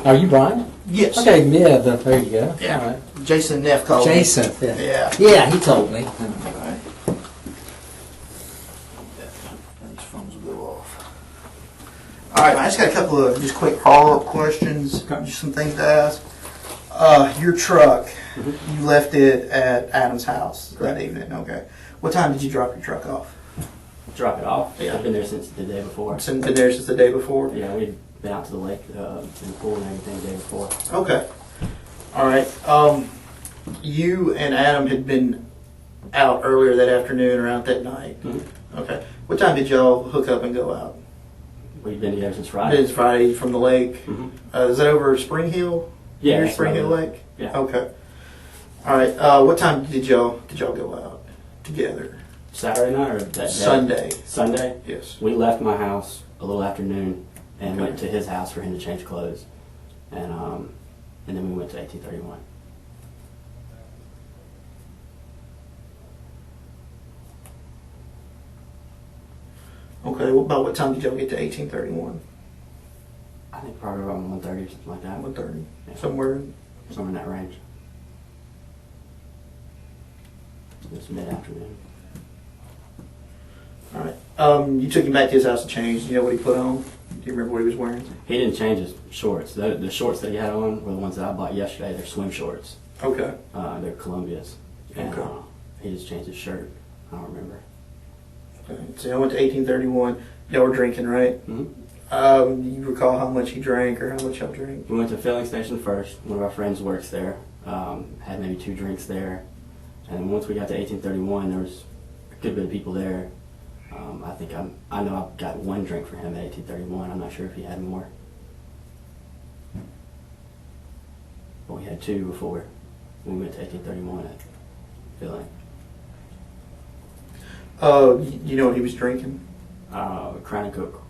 Are you Brian? Yes. Okay, yeah, there you go. Yeah. All right. Jason Neff called me. Jason. Yeah. Yeah. Yeah, he told me. Alright. These phones will go off. Alright, I just got a couple of just quick follow-up questions, just some things to ask. Your truck, you left it at Adam's house that evening, okay. What time did you drop your truck off? Drop it off. Yeah. I've been there since the day before. It's been there since the day before? Yeah, we'd been out to the lake in the pool and everything the day before. Okay. Alright, you and Adam had been out earlier that afternoon or out that night? Mm-hmm. Okay. What time did y'all hook up and go out? We've been together since Friday. It's Friday from the lake. Mm-hmm. Is that over Spring Hill? Yeah, Near that's Spring Hill right. Lake? Yeah. Okay. Alright, what time did y'all go out together? Saturday night or that day? Sunday. Sunday? Yes. We left my house a little after noon and Okay. went to his house for him to change clothes. And then we went to 1831. Okay, about what time did y'all get to 1831? I think probably around 1:30 or something like that. 1:30? Yeah. Somewhere? Somewhere in that range. It's mid-afternoon. Alright. You took him back to his house to change. Do you know what he put on? Do you remember what he was wearing? He didn't change his shorts. The shorts that he had on were the ones that I bought yesterday. They're swim shorts. Okay. They're Columbia's. And Okay. he just changed his shirt. I don't remember. Okay. So I went to 1831. Y'all were drinking, right? Mm-hmm. Do you recall how much he drank or how much y'all drank? We went to the filling station first. One of our friends works there. Had maybe 2 drinks there. And once we got to 1831, there was a good bit of people there. I know I got 1 drink for him at 1831. I'm not sure if he had more. But we had 2 before we went to 1831 at filling. You know what he was drinking? Crown and Coke.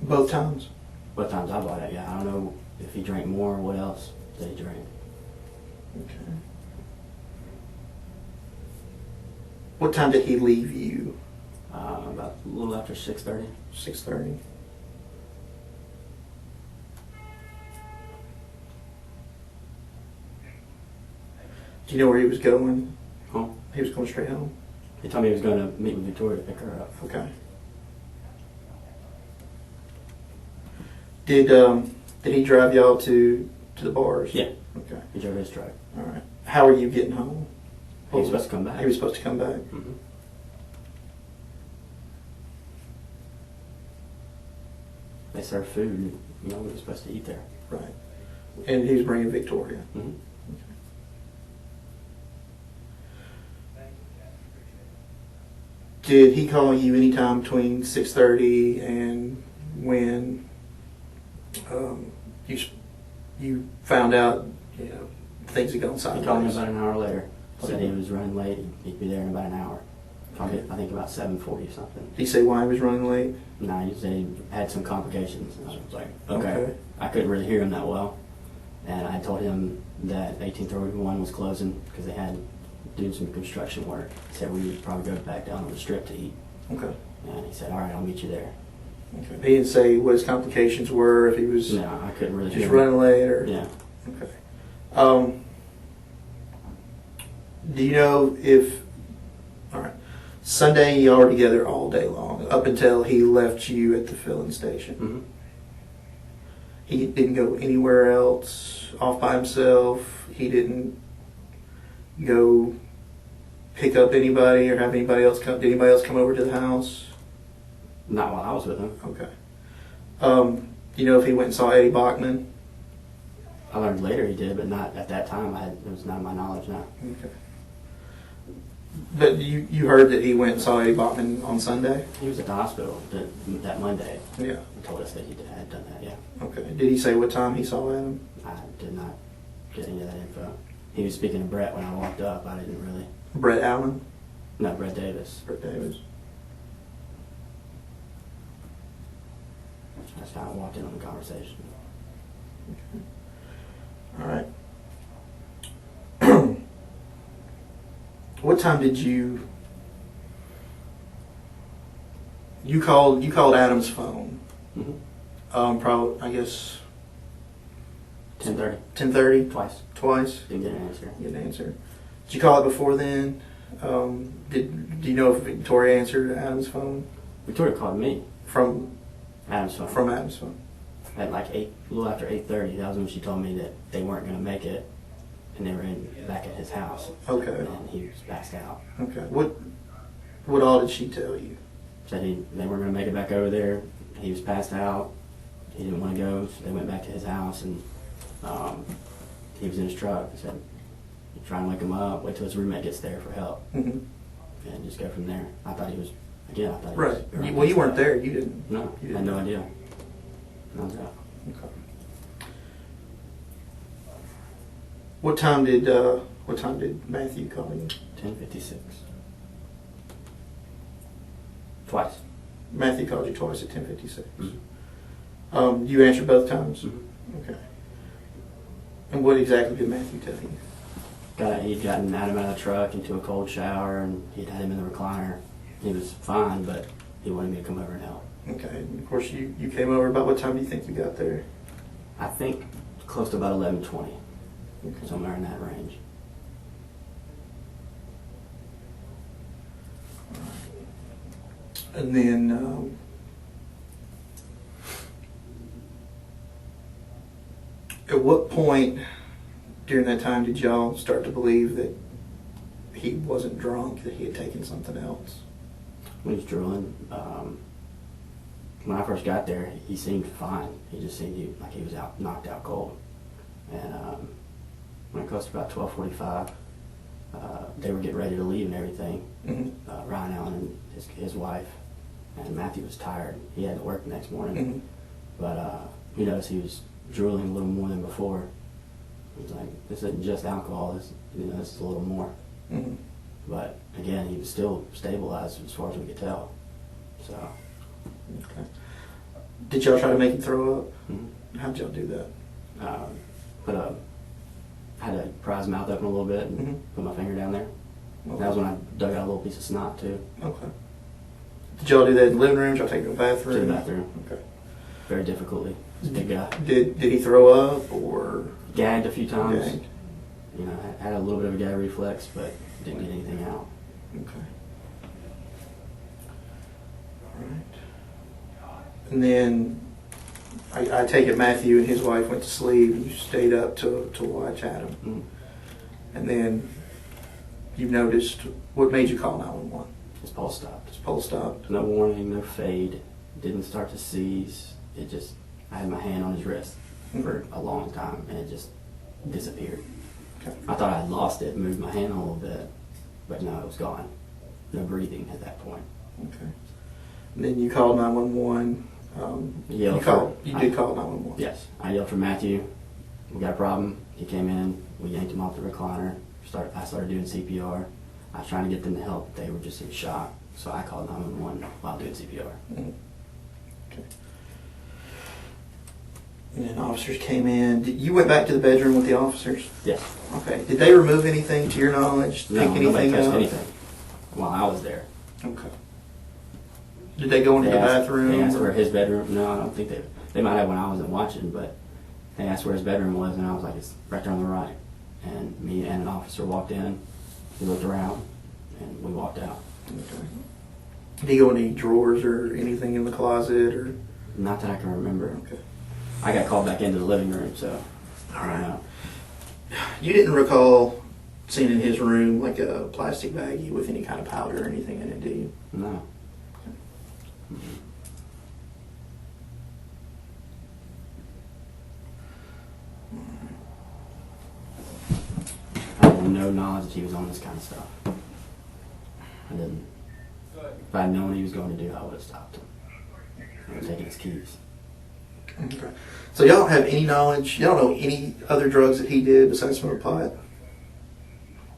Both times? Both times I bought it, yeah. I don't know if he drank more or what else did he drink. Okay. What time did he leave you? About a little after 6:30. 6:30. Do you know where he was going? Home. He was going straight home? He told me he was going to meet with Victoria to pick her up. Okay. Did he drive y'all to the bars? Yeah. Okay. He drove his truck. All right. How are you getting home? He was supposed to come back. He was supposed to come back. Mm-hmm. They served food. We were supposed to eat there. Right. And he was bringing Victoria. Mm-hmm. Did he call you anytime between 6:30 and when you found out, things had gone He called me sideways? about an hour later. Said he was running late. He'd be there in about an hour. Called me, I think about 7:40 or something. Did he say why he was running late? No, he said he had some complications. And I was like, okay. Okay. I couldn't really hear him that well. And I told him that 1831 was closing because they had doing some construction work. He said we would probably go back down on the strip to eat. Okay. And he said, all right, I'll meet you there. Okay. He didn't say what his complications were, if he was No, I couldn't really just hear him. running late or... Yeah. Okay. Do you know if... All right. Sunday, y'all were together all day long, up until he left you at the filling station. Mm-hmm. He didn't go anywhere else off by himself. He didn't go pick up anybody or have anybody else come. Did anybody else come over to the house? Not while I was with him. Okay. Do you know if he went and saw Eddie Bachman? I learned later he did, but not at that time. It was not my knowledge now. Okay. But you heard that he went and saw Eddie Bachman on Sunday? He was at the hospital that Monday. Yeah. He told us that he had done that, yeah. Okay. Did he say what time he saw Adam? I did not get any of that info. He was speaking to Brett when I walked up. I didn't really... Brett Allen? No, Brett Davis. Brett Davis. I just kind of walked in on the conversation. All right. What time did you you called Adam's phone. Mm-hmm. Probably, I guess 10:30. 10:30. Twice. Didn't Didn't get an answer. get an answer. Did you call it before then? Do you know if Victoria answered Adam's phone Victoria called me. from Adam's phone. Adam's phone? At like a little after 8:30. That was when she told me that they weren't going to make it, and they were back at his house. Okay. And he was passed out. Okay. What all did she tell you? Said they weren't going to make it back over there. He was passed out. He didn't want to go, so they went back to his house, and he was in his truck. They said, try and wake him up, wait till his roommate gets there for help, Mm-hmm. and just go from there. I thought he was, again, I thought he Right. was. Well, you weren't there. You didn't. No, You I had didn't no know. idea. No doubt. Okay. What time did Matthew call you? 10:56. Twice. Matthew called you twice at 10:56. Mm-hmm. You answered both times. Mm-hmm. Okay. And what exactly did Matthew tell you? He'd gotten Adam out of the truck into a cold shower, and he'd had him in the recliner. He was fine, but he wanted me to come over and help. Okay. And of course, you came over. About what time do you think you got there? I think close to about 11:20, Okay. somewhere in that range. And then, at what point during that time did y'all start to believe that he wasn't drunk, that he had taken something else? When he was drooling, when I first got there, he seemed fine. He just seemed like he was knocked out cold. And when it close to about 12:45, they were getting ready to leave and everything. Mm-hmm. Ryan Allen and his wife, and Matthew was tired. He had to work the next morning. Mm-hmm. But we noticed he was drooling a little more than before. He was like, this isn't just alcohol, this is a little more. Mm-hmm. But again, he was still stabilized as far as we could tell. So, Okay. Did y'all try to make him throw up? mhm. How'd y'all do that? I had to pry his mouth open a little bit and Mhm. put my finger down there. That was when I dug out a little piece of snot too. Okay. Did y'all do that in the living room? Did y'all take him to the bathroom? To the bathroom. Okay. Very difficultly. He's a big guy. Did he throw up or? Gagged a few times. Gagged? You know, had a little bit of a gag reflex, but didn't get anything out. Okay. All right. And then I take it Matthew and his wife went to sleep. You stayed up to watch Adam. Mm. And then you noticed, what made you call 911? His pulse stopped. His pulse stopped. No warning, no fade. Didn't start to seize. I had my hand on his wrist for a long time, and it just disappeared. Okay. I thought I had lost it, moved my hand a little bit, but no, it was gone. No breathing at that point. Okay. And then you called 911. You did call 911. Yes, I yelled for Matthew. We got a problem. He came in. We yanked him off the recliner. I started doing CPR. I was trying to get them to help, but they were just in shock. So I called 911 while doing CPR. Mm-hmm. Okay. And then officers came in. You went back to the bedroom with the officers? Yes. Okay. Did they remove anything to your knowledge? No, Pick nobody anything touched up? anything while I was there. Okay. Did they go into the bathroom? They asked or- where his bedroom. No, I don't think they might have when I wasn't watching, but they asked where his bedroom was, and I was like, it's right there on the right. And me and an officer walked in. He looked around, and we walked out. Okay. Did he go in any drawers or anything in the closet or? Not that I can remember. Okay. I got called back into the living room, so I don't know. You didn't recall seeing in his room like a plastic baggie with any kind of powder or anything in it, do you? No. I had no knowledge that he was on this kind of stuff. I didn't. If I had known what he was going to do, I would have stopped him. I would have taken his keys. Okay. So y'all don't have any knowledge, y'all don't know any other drugs that he did besides smoke pot?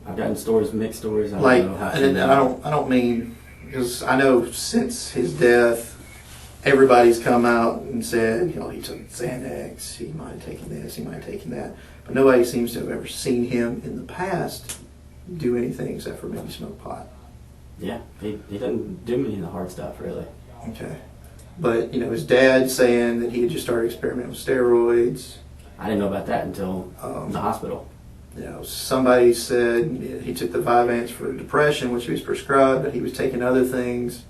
I've gotten stories, mixed stories. I don't Like, know how and I don't mean, because I know since his death, everybody's come out and said, you know, he took Xanax, he might have taken this, he might have taken that, but nobody seems to have ever seen him in the past do anything except for maybe smoke pot. Yeah, he doesn't do any of the hard stuff, really. Okay. But, his dad saying that he had just started experimenting with steroids. I didn't know about that until the hospital. Somebody said he took the Vyvanse for depression, which he was prescribed, but he was taking other things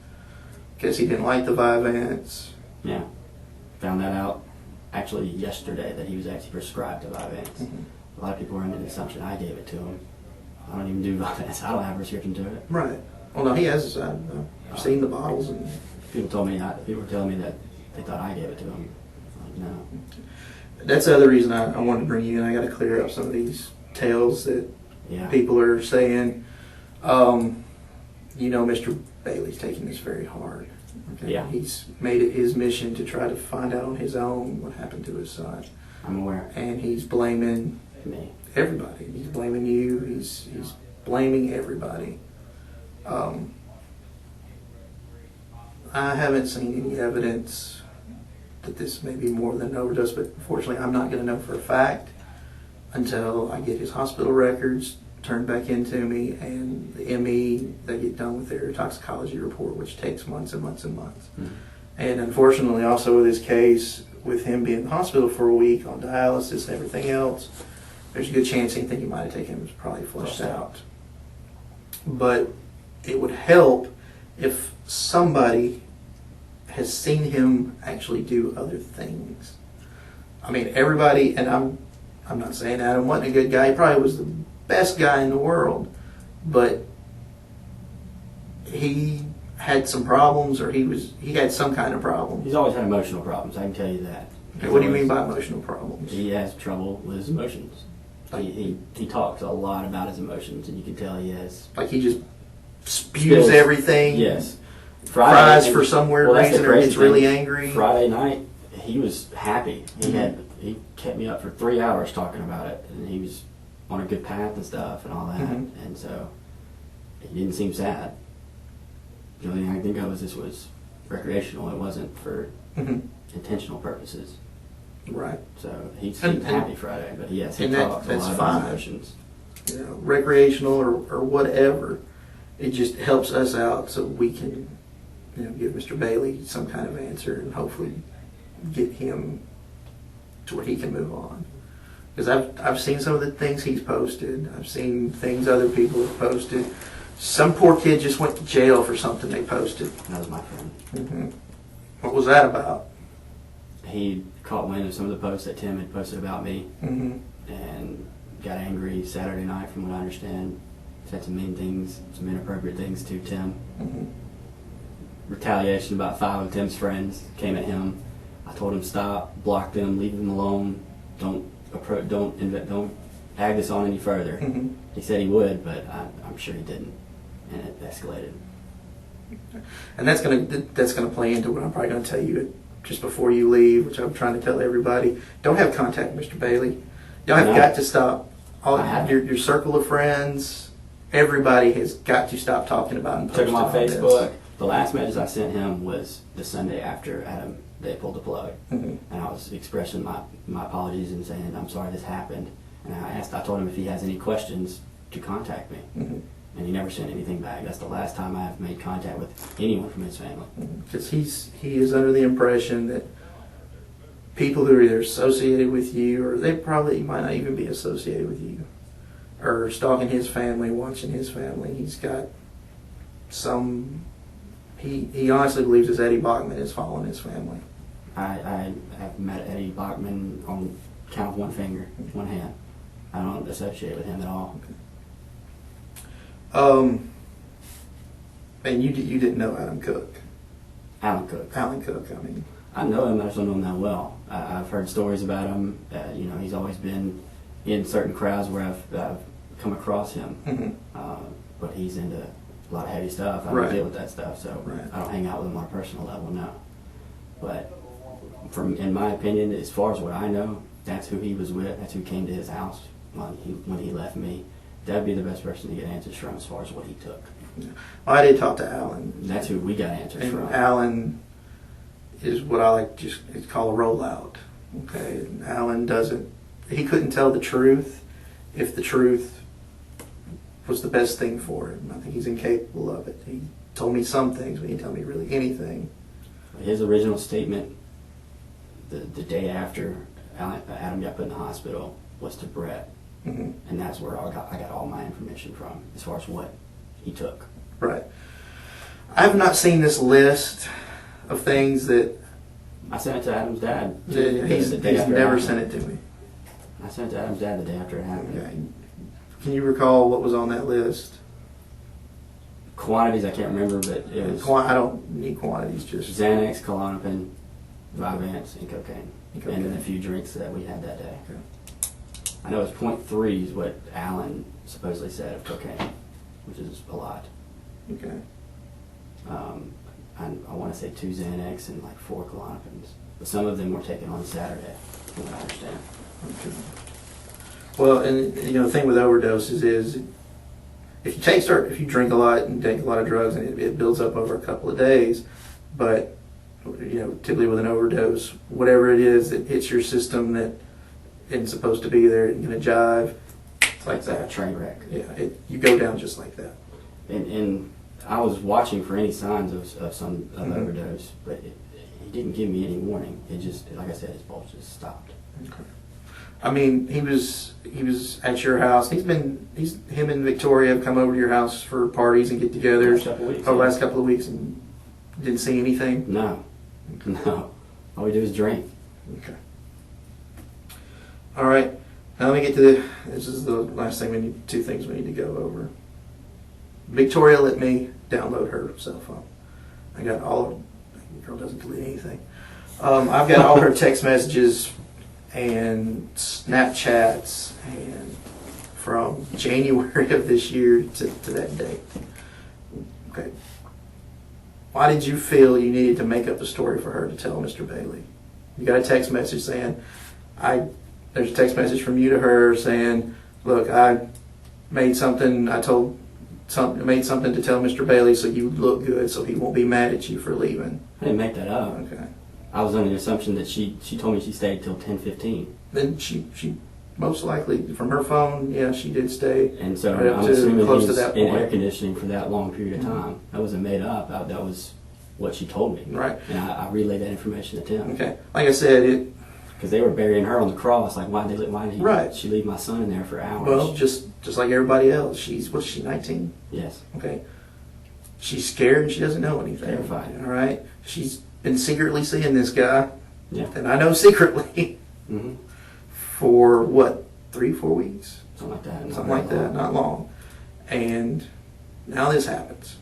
because he didn't like the Vyvanse. Yeah. Found that out actually yesterday, that he was actually prescribed the Vyvanse. Mm-hmm. A lot of people are under the assumption I gave it to him. I don't even do Vyvanse. I don't have a prescription to it. Right. Well, no, he has. I've seen the bottles. And People were telling me that they thought I gave it to him. Like, no. that's the other reason I wanted to bring you in. I got to clear up some of these tales that people are saying. Mr. Bailey's taking this very hard. Okay? Yeah. He's made it his mission to try to find out on his own what happened to his son. I'm aware. And he's blaming Me. everybody. He's blaming you. He's blaming everybody. I haven't seen any evidence that this may be more than an overdose, but unfortunately I'm not going to know for a fact until I get his hospital records turned back into me and the ME, they get done with their toxicology report, which takes months and months and months. Mm-hmm. And unfortunately also with this case, with him being in the hospital for a week on dialysis and everything else, there's a good chance anything he might have taken was probably flushed out. But it would help if somebody has seen him actually do other things. I mean, everybody, and I'm not saying Adam wasn't a good guy. He probably was the best guy in the world, but he had some problems, or he had some kind of problem. He's always had emotional problems, I can tell you that. Okay, what do you mean by emotional problems? He has trouble with his emotions. He talks a lot about his emotions, and you can tell he has. Like he just spews everything? Yes. Cries for some weird reason, or gets really angry? Friday night, he was happy. He kept me up for 3 hours talking about it, and he was on a good path and stuff and all that, and so he didn't seem sad. The only thing I can think of is this was recreational. It wasn't for intentional purposes. Right. So he seemed happy Friday, but yes, he talked a lot about emotions. Recreational or whatever, it just helps us out so we can, give Mr. Bailey some kind of answer and hopefully get him to where he can move on. Because I've seen some of the things he's posted. I've seen things other people have posted. Some poor kid just went to jail for something they posted. That was my friend. Mm-hmm. What was that about? He caught wind of some of the posts that Tim had posted about me and got angry Saturday night, from what I understand. Said some mean things, some inappropriate things to Tim. Retaliation, about 5 of Tim's friends came at him. I told him stop, block them, leave them alone. Don't ag this on any further. He said he would, but I'm sure he didn't, and it escalated. And that's gonna play into what I'm probably gonna tell you just before you leave, which I'm trying to tell everybody. Don't have contact with Mr. Bailey. Y'all have got to stop. Your circle of friends, everybody has got to stop talking about him. Took him off Facebook. The last message I sent him was the Sunday after they pulled the plug, and I was expressing my apologies and saying I'm sorry this happened. And I told him if he has any questions to contact me, and he never sent anything back. That's the last time I've made contact with anyone from his family. Because he is under the impression that people who are either associated with you, or they probably might not even be associated with you, are stalking his family, watching his family. He's got some. He honestly believes that Eddie Bachman is following his family. I have met Eddie Bachman on count of one finger, one hand. I don't associate with him at all. And you didn't know Adam Cook. Alan Cook. Alan Cook. I mean, I know him. I just don't know him that well. I've heard stories about him. He's always been in certain crowds where I've come across him. But he's into a lot of heavy stuff. I don't deal with that stuff, so I don't hang out with him on a personal level, no. But in my opinion, as far as what I know, that's who he was with. That's who came to his house when he left me. That'd be the best person to get answers from as far as what he took. Yeah. Well, I did talk to Alan. That's who we got answers from. Alan is what I like to call a rollout. Okay, and Alan he couldn't tell the truth if the truth was the best thing for him. I think he's incapable of it. He told me some things, but he didn't tell me really anything. His original statement, the day after Adam got put in the hospital, was to Brett, Mm-hmm. and that's where I got all my information from as far as what he took. Right. I've not seen this list of things that I sent it to Adam's dad. he's the day after it never happened. sent it to me. I sent it to Adam's dad the day after it happened. Okay. Can you recall what was on that list? Quantities I can't remember, but it was I don't need quantities, just Xanax, Klonopin, Vyvanse, and cocaine, Okay. and then a few drinks that we had that day. Okay. I know it's 0.3 is what Alan supposedly said of cocaine, which is a lot. Okay. I want to say 2 Xanax and like 4 Klonopins, but some of them were taken on Saturday, from what I understand. Okay. Well, and the thing with overdoses is, if you drink a lot and take a lot of drugs, and it builds up over a couple of days, but typically with an overdose, whatever it is that hits your system that isn't supposed to be there, isn't going to jive. It's like It's like a that. train wreck. Yeah, you go down just like that. And I was watching for any signs of some Mhm. overdose, but he didn't give me any warning. It just, like I said, his pulse just stopped. Okay. I mean, he was at your house. Him and Victoria have come over to your house for parties and get-togethers Last couple weeks, over the yeah. last couple of weeks, and didn't see anything. No. All we do is drink. Okay. All right. Now let me get to this is the last thing two things we need to go over. Victoria let me download her cell phone. I got the girl doesn't delete anything. I've got all her text messages and Snapchats and from January of this year to that date. Okay. Why did you feel you needed to make up a story for her to tell Mr. Bailey? You got a text message saying, there's a text message from you to her saying, look, I made something to tell Mr. Bailey so you look good so he won't be mad at you for leaving. I didn't make that up. Okay. I was under the assumption that she told me she stayed till 10:15. Then she most likely, from her phone, yeah, she did stay. And so Right up I'm to assuming he close to was that in point. air conditioning for that long period of Mhm. time. That wasn't made up. That was what she told me. Right. And I relayed that information to Tim. Okay. Like I said, Because they were burying her on the cross. Like, why did Right. she leave my son in there for hours? well, just like everybody else, what's she, 19? Yes. Okay. She's scared and she doesn't know anything. Terrified. All right. She's been secretly seeing this guy, Yeah. and I know secretly Mm-hmm. for what, 3-4 weeks, Something like that. something like that, not long. And now this happens.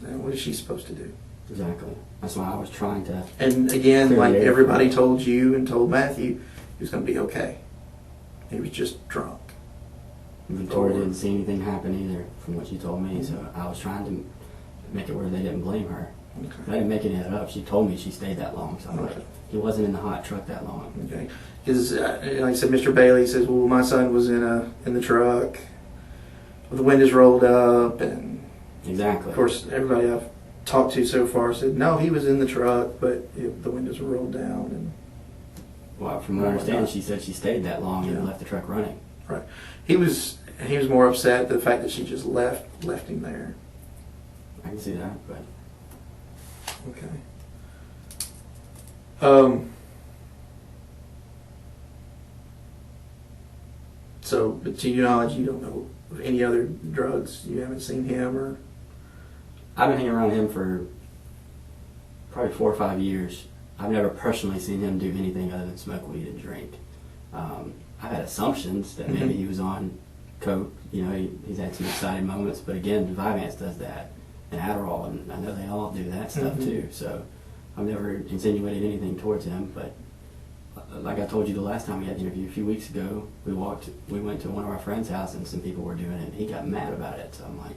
Now what is she supposed to do? Exactly. That's why I was trying to. And again, Clear like the air everybody for her. told you and told Matthew, he was going to be okay. He was just drunk. Victoria didn't see anything happen either, from what she told me. So I was trying to make it where they didn't blame her. I Okay. didn't make it up. She told me she stayed that long. So I'm like, Okay. he wasn't in the hot truck that long. Okay. Because, like I said, Mr. Bailey says, well, my son was in the truck with the windows rolled up, and Exactly. of course, everybody I've talked to so far said, no, he was in the truck, but the windows were rolled down. And Well, from what I understand, she said she stayed that long and Yeah. left the truck running. right, he was more upset at the fact that she just left him there. I can see that, but Okay. So, but to your knowledge, you don't know of any other drugs. You haven't seen him, or I've been hanging around him for probably 4 or 5 years. I've never personally seen him do anything other than smoke weed and drink. I've had assumptions that maybe Mhm. he was on coke. You know, he's had some exciting moments, but again, Vyvanse does that, and Adderall, and I know they all do that stuff Mhm. too. So I've never insinuated anything towards him, but like I told you the last time we had the interview a few weeks ago, we went to one of our friends' house and some people were doing it, and he got mad about it. So I'm like,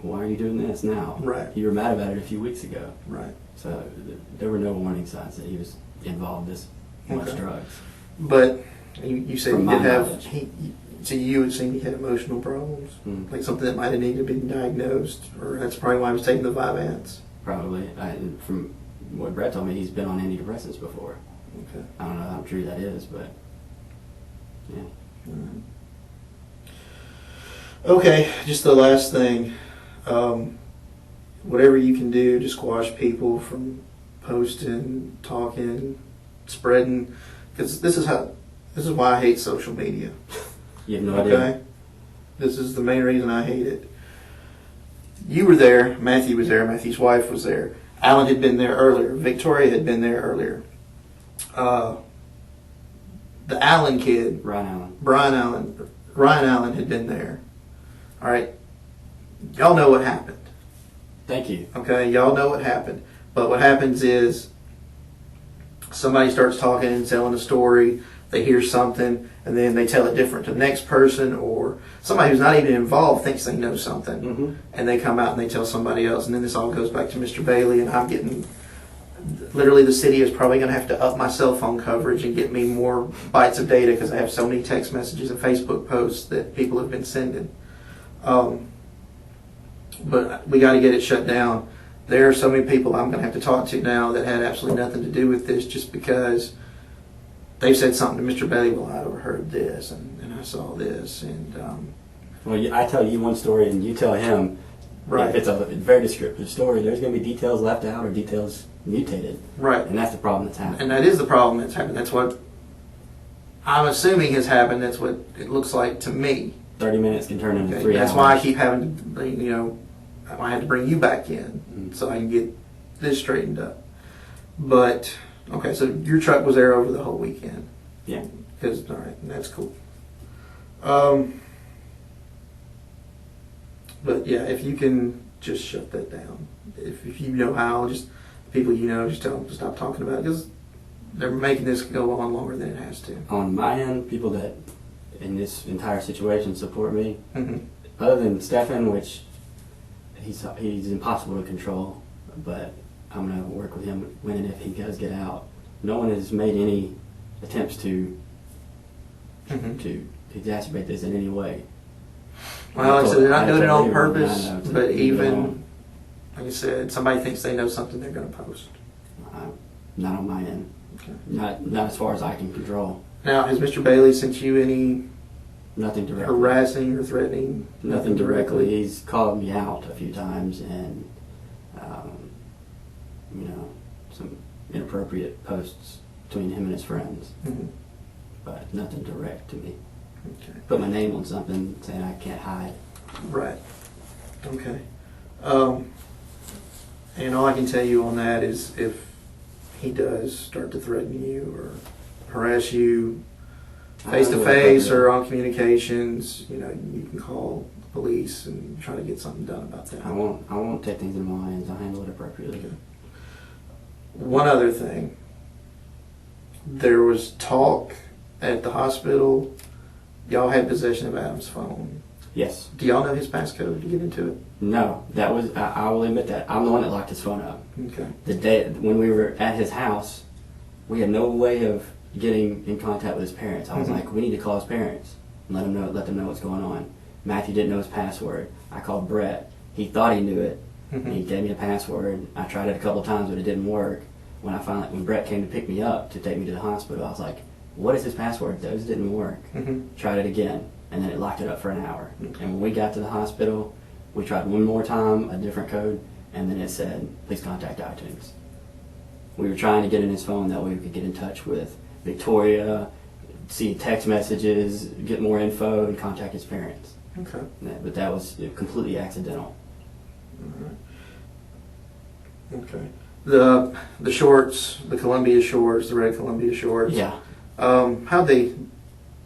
why are you doing this now? Right. You were mad about it a few weeks ago. right? So there were no warning signs that he was involved in this much Okay. drugs. But you said From he my did have. knowledge. So you would think he had emotional problems, like something that might have needed to be diagnosed, or that's probably why he was taking the Vyvanse. Probably. From what Brett told me, he's been on antidepressants before. Okay. I don't know how true that is, but yeah. Okay, just the last thing. Whatever you can do to squash people from posting, talking, spreading, because this is why I hate social media. You have no idea. Okay? This is the main reason I hate it. You were there, Matthew was there, Matthew's wife was there. Alan had been there earlier. Victoria had been there earlier. The Allen kid, Ryan Allen had been there. All right. Y'all know what happened. Thank you. Okay, y'all know what happened. But what happens is somebody starts talking and telling a story, they hear something, and then they tell it different to the next person, or somebody who's not even involved thinks they know something, Mm-hmm. and they come out and they tell somebody else, and then this all goes back to Mr. Bailey, and I'm getting, literally the city is probably going to have to up my cell phone coverage and get me more bytes of data because I have so many text messages and Facebook posts that people have been sending. But we got to get it shut down. There are so many people I'm going to have to talk to now that had absolutely nothing to do with this just because they've said something to Mr. Bailey. Well, I overheard this and I saw this. And Well, I tell you one story and you tell him. Right. If it's a very descriptive story, there's going to be details left out or details mutated. Right. And that's the problem that's happening. And that is the problem that's happened. That's what I'm assuming has happened. That's what it looks like to me. 30 minutes can turn into Okay, 3 hours. that's why I keep having to, I had to bring you back in so I can get this straightened up. But, okay, so your truck was there over the whole weekend. Yeah. All right, that's cool. But yeah, if you can just shut that down. If you know how, just people just tell them to stop talking about it because they're making this go on longer than it has to. On my end, people that in this entire situation support me, Mm-hmm. other than Stefan, which he's impossible to control, but I'm going to work with him when and if he does get out. No one has made any attempts to exacerbate this in any way. Well, like I said, they're not doing it on everyone purpose, I know to but leave it even, alone. like I said, somebody thinks they know something, they're going to post. Not on my end. Okay. Not as far as I can control. Now, has Mr. Bailey sent you any Nothing directly. harassing or threatening? Nothing directly. He's called me out a few times and, some inappropriate posts between him and his friends, Mhm. but nothing direct to me. Okay. Put my name on something saying I can't hide. Right. Okay. And all I can tell you on that is if he does start to threaten you or harass you face to face or on communications, you can call the police and try to get something done about that. I won't take things into my hands. I'll handle it appropriately. Okay. One other thing. There was talk at the hospital. Y'all had possession of Adam's phone. Yes. Do y'all know his passcode to get into it? No, that was, I will admit that. I'm the one that locked his phone up. Okay. The day when we were at his house, we had no way of getting in contact with his parents. I was like, we need to call his parents and let them know what's going on. Matthew didn't know his password. I called Brett. He thought he knew it. And he gave me a password. I tried it a couple of times, but it didn't work. When Brett came to pick me up to take me to the hospital, I was like, what is his password? Those didn't work. Tried it again, and then it locked it up for an hour. Okay. And when we got to the hospital, we tried one more time, a different code, and then it said, please contact iTunes. We were trying to get in his phone that way we could get in touch with Victoria, see text messages, get more info, and contact his parents. Okay. But that was completely accidental. Okay. The shorts, the Columbia shorts, the red Columbia shorts. Yeah. How'd they?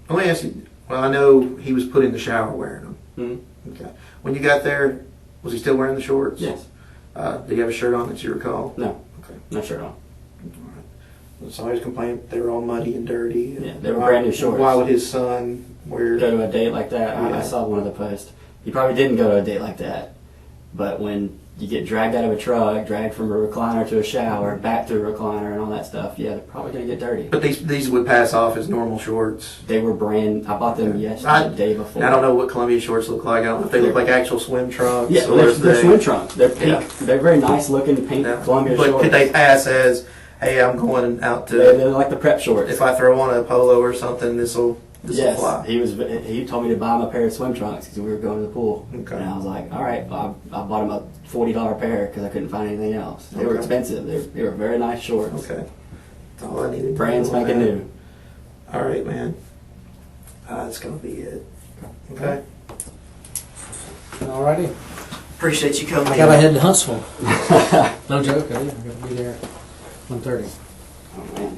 Let me ask you. Well, I know he was put in the shower wearing them. Mm-hmm. Okay. When you got there, was he still wearing the shorts? Yes. Did he have a shirt on that you recall? No. Okay. No shirt on. All right. So I was complaining they were all muddy and dirty. Yeah, they were brand new shorts. Why would his son wear? Go to a date like that? Yeah. I saw one of the posts. He probably didn't go to a date like that. But when you get dragged out of a truck, dragged from a recliner to a shower, back to a recliner and all that stuff, yeah, they're probably going to get dirty. But these would pass off as normal shorts. They were I bought them yesterday, the day before. I don't know what Columbia shorts look like. I don't know if they look like actual swim trunks. Yeah, or they're if they- swim trunks. They're pink. Yeah. They're very nice looking pink Yeah. Columbia But shorts. could they pass as, hey, I'm going out to, They're like the prep shorts. if I throw on a polo or something, this will Does it Yes, fly? he told me to buy him a pair of swim trunks because we were going to the pool. Okay. And I was like, all right, well, I bought him a $40 pair because I couldn't find anything else. They were Okay. expensive. They were very nice shorts. Okay. That's all I needed. Brand spanking new. All right, man. That's gonna be it. Okay. Alrighty. Appreciate you coming. I gotta head to Huntsville. No joke, I gotta be there at 1:30. Oh man.